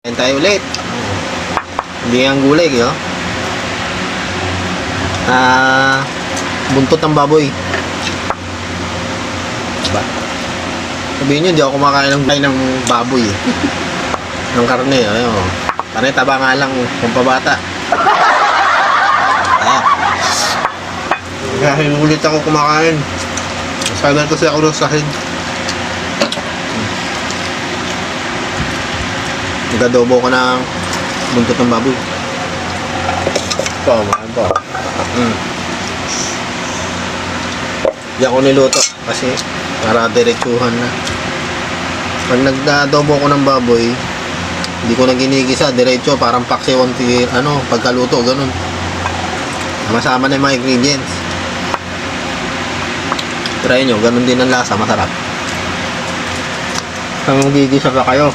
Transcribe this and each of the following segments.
Kain tayo ulit. Hindi ang gulay, oh. Buntot ng baboy. Diba? Sabihin nyo, hindi ako kumakain ng baboy, eh. Ng karne, ayun. Karne, taba nga lang, pampabata. Kaya ulit ako kumakain. Sanay kasi ako ng sahid. Nag-adobo ko ng buntot ng baboy. Ito, mahal to. Hindi ako niluto kasi para diretsuhan na. Pag nag-adobo ko ng baboy, hindi ko na ginigisa, diretso, parang paksiwan, pagkaluto, ganun. Masama na yung mga ingredients. Try nyo, ganun din ang lasa, masarap. Kung gigisa pa kayo,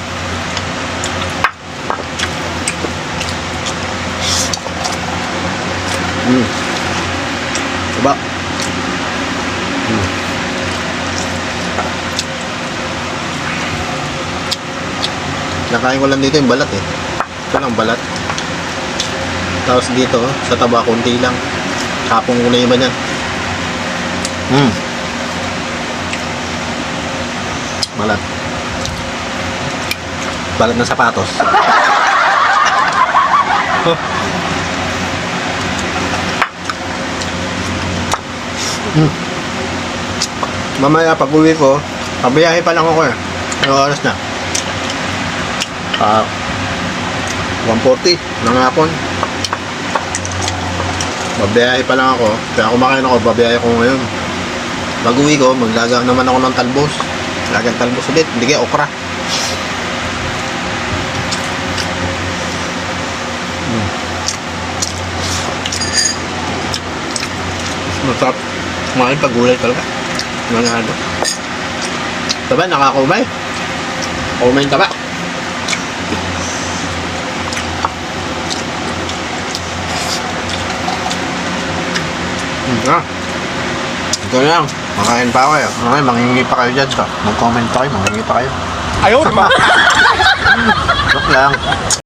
diba? Nakain ko lang dito yung balat, eh. Ito lang balat. Tapos dito, sa taba, konti lang. Kapong ko na iba niyan. Balat. Balat ng sapatos. Mamaya pag uwi ko, pabiyahe pa lang ako, eh. Ano oras na? 1:40 ng hapon. Babiyahe pa lang ako. Kaya kumakain ako, babiyahe ko ngayon. Pag uwi ko, maglaga naman ako ng talbos. Lagang talbos ulit, hindi kaya okra. Masarap kumain pag gulay talaga. Manalo. Taba, nakakumay. Kumay yung taba. Ito lang. Makain pa ako, eh. Okay, mangingi pa kayo dyan. Mag-comment pa kayo, mangingi pa kayo. Ayaw naman. Joke lang.